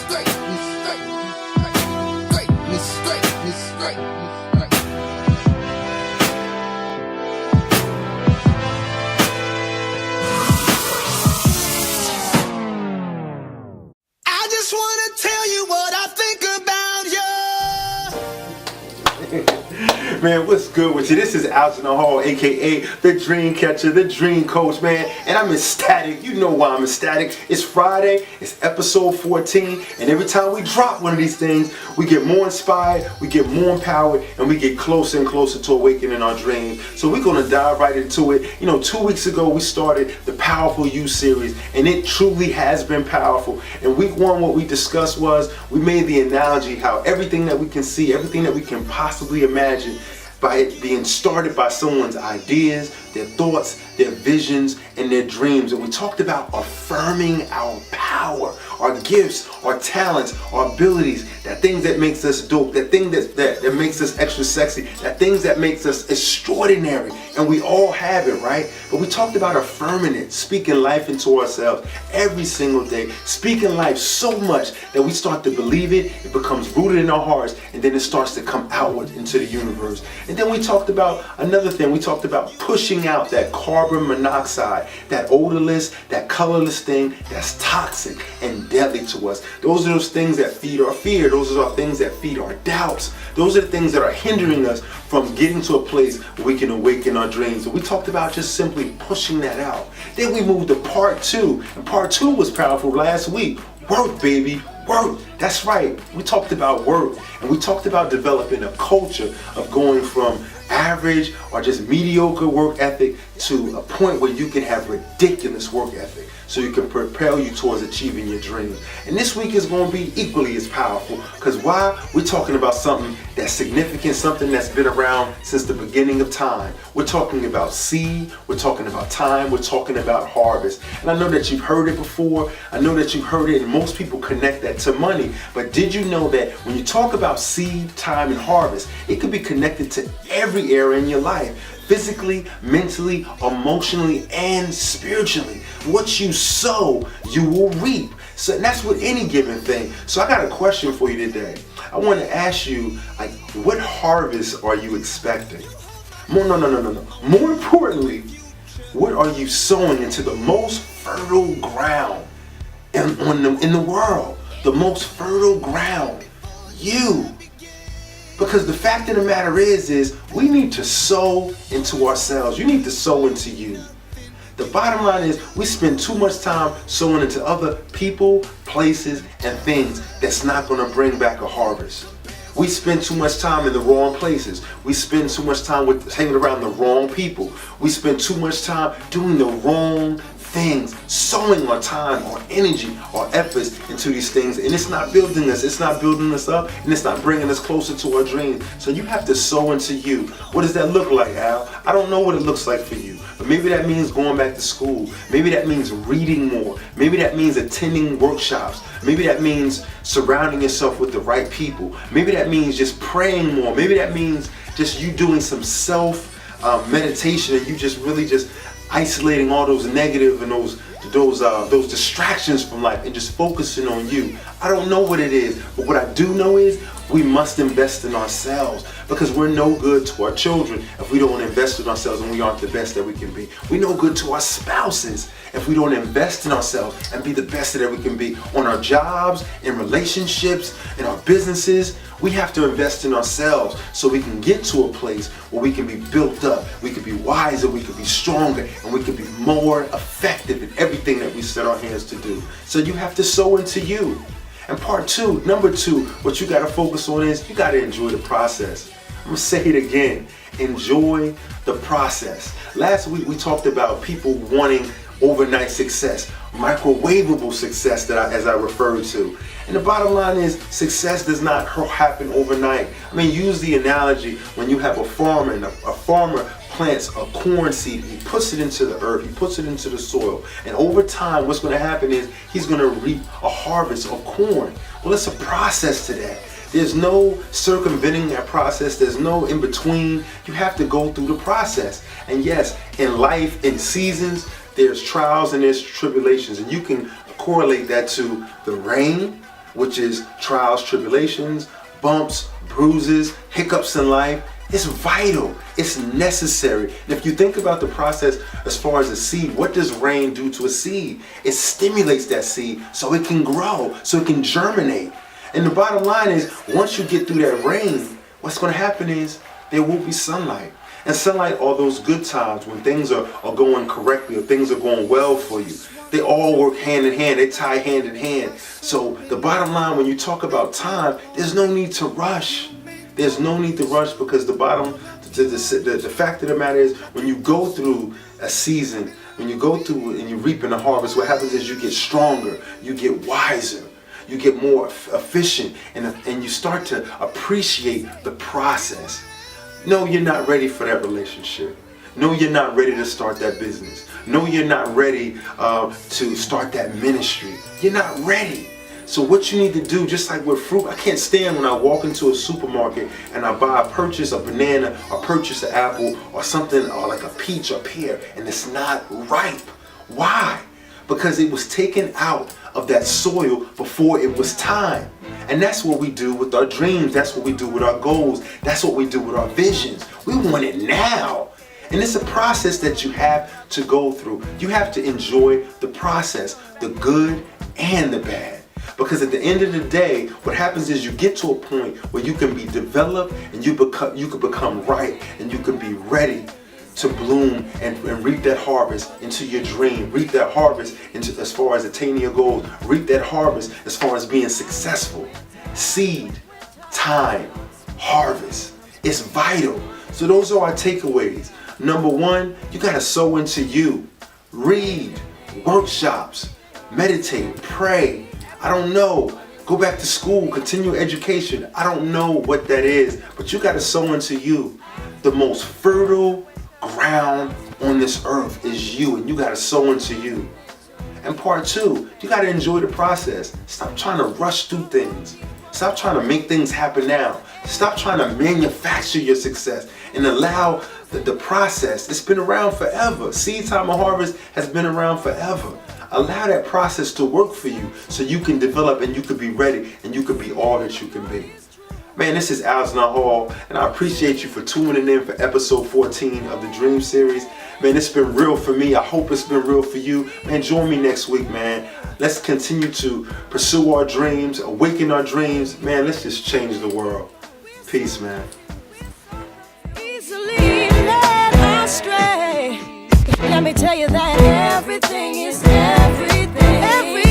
just wanna tell you what I think about you. Man, what's good with you? This is Algernon Hall, aka the Dream Catcher, the Dream Coach, man. And I'm ecstatic. You know why I'm ecstatic. It's Friday, it's episode 14, and every time we drop one of these things, we get more inspired, we get more empowered, and we get closer and closer to awakening our dreams. So we're gonna dive right into it. You know, 2 weeks ago we started the Powerful You series, and it truly has been powerful. And week one, what we discussed was, we made the analogy how everything that we can see, everything that we can possibly imagine, by it being started by someone's ideas, their thoughts, their visions, and their dreams. And we talked about affirming our power, our gifts, our talents, our abilities, that things that makes us dope, that thing that makes us extra sexy, that things that makes us extraordinary. And we all have it, right? But we talked about affirming it, speaking life into ourselves every single day, speaking life so much that we start to believe it, it becomes rooted in our hearts, and then it starts to come outward into the universe. And then we talked about another thing. We talked about pushing out that carbon monoxide, that odorless, that colorless thing that's toxic and deadly to us. Those are those things that feed our fear. Those are our things that feed our doubts. Those are the things that are hindering us from getting to a place where we can awaken our dreams. And we talked about just simply pushing that out. Then we moved to part two, and part two was powerful last week. Work, baby, work. That's right. We talked about work, and we talked about developing a culture of going from average or just mediocre work ethic to a point where you can have ridiculous work ethic, so you can propel you towards achieving your dreams. And this week is going to be equally as powerful, because why? We're talking about something that's significant, something that's been around since the beginning of time. We're talking about seed, we're talking about time, we're talking about harvest. And I know that you've heard it before, I know that you've heard it, and most people connect that to money. But did you know that when you talk about seed, time, and harvest, it could be connected to every area in your life? Physically, mentally, emotionally, and spiritually. What you sow, you will reap. So that's with any given thing. So I got a question for you today. I want to ask you, like, what harvest are you expecting? No. More importantly, what are you sowing into the most fertile ground in the world? The most fertile ground, you. Because the fact of the matter is we need to sow into ourselves. You need to sow into you. The bottom line is, we spend too much time sowing into other people, places, and things that's not going to bring back a harvest. We spend too much time in the wrong places. We spend too much time hanging around the wrong people. We spend too much time doing the wrong things, sowing our time, our energy, our efforts into these things, and it's not building us, it's not building us up, and it's not bringing us closer to our dreams. So you have to sow into you. What does that look like, Al? I don't know what it looks like for you, but maybe that means going back to school. Maybe that means reading more. Maybe that means attending workshops. Maybe that means surrounding yourself with the right people. Maybe that means just praying more. Maybe that means just you doing some self meditation, and you just really just isolating all those negative and those distractions from life and just focusing on you. I don't know what it is, but what I do know is we must invest in ourselves, because we're no good to our children if we don't invest in ourselves and we aren't the best that we can be. We're no good to our spouses if we don't invest in ourselves and be the best that we can be on our jobs, in relationships, in our businesses. We have to invest in ourselves so we can get to a place where we can be built up, we can be wiser, we can be stronger, and we can be more effective in everything that we set our hands to do. So you have to sow into you. And number two, what you got to focus on is you got to enjoy the process. I'm going to say it again. Enjoy the process. Last week we talked about people wanting overnight success, microwavable success, as I referred to. And the bottom line is, success does not happen overnight. I mean, use the analogy when you have a farmer, and a farmer plants a corn seed, he puts it into the earth, he puts it into the soil, and over time what's going to happen is he's going to reap a harvest of corn. Well, it's a process to that. There's no circumventing that process. There's no in between. You have to go through the process. And yes, in life, in seasons, there's trials and there's tribulations, and you can correlate that to the rain, which is trials, tribulations, bumps, bruises, hiccups in life. It's vital. It's necessary. And if you think about the process as far as a seed, what does rain do to a seed? It stimulates that seed so it can grow, so it can germinate. And the bottom line is, once you get through that rain, what's going to happen is there will be sunlight. And sunlight are those good times when things are going correctly or things are going well for you. They all work hand in hand. They tie hand in hand. So the bottom line, when you talk about time, there's no need to rush. There's no need to rush, because the fact of the matter is, when you go through a season, when you go through and you reap in the harvest, what happens is you get stronger, you get wiser, you get more efficient, and you start to appreciate the process. No, you're not ready for that relationship. No, you're not ready to start that business. No, you're not ready to start that ministry. You're not ready. So what you need to do, just like with fruit, I can't stand when I walk into a supermarket and I purchase a banana or purchase an apple or something, or like a peach or pear, and it's not ripe. Why? Because it was taken out of that soil before it was time. And that's what we do with our dreams. That's what we do with our goals. That's what we do with our visions. We want it now. And it's a process that you have to go through. You have to enjoy the process, the good and the bad. Because at the end of the day, what happens is you get to a point where you can be developed and you can become ripe, and you can be ready to bloom and reap that harvest into your dream, reap that harvest into as far as attaining your goals, reap that harvest as far as being successful. Seed, time, harvest. It's vital. So those are our takeaways. Number one, you gotta sow into you. Read, workshops, meditate, pray. I don't know. Go back to school, continue education. I don't know what that is, but you gotta sow into you. The most fertile ground on this earth is you, and you gotta sow into you. And part two, you gotta enjoy the process. Stop trying to rush through things. Stop trying to make things happen now. Stop trying to manufacture your success and allow the process. It's been around forever. Seed time and harvest has been around forever. Allow that process to work for you so you can develop and you can be ready and you can be all that you can be. Man, this is Algernon Hall, and I appreciate you for tuning in for episode 14 of the Dream Series. Man, it's been real for me. I hope it's been real for you. Man, join me next week, man. Let's continue to pursue our dreams, awaken our dreams. Man, let's just change the world. Peace, man. Easily led astray. Let me tell you that everything is everything.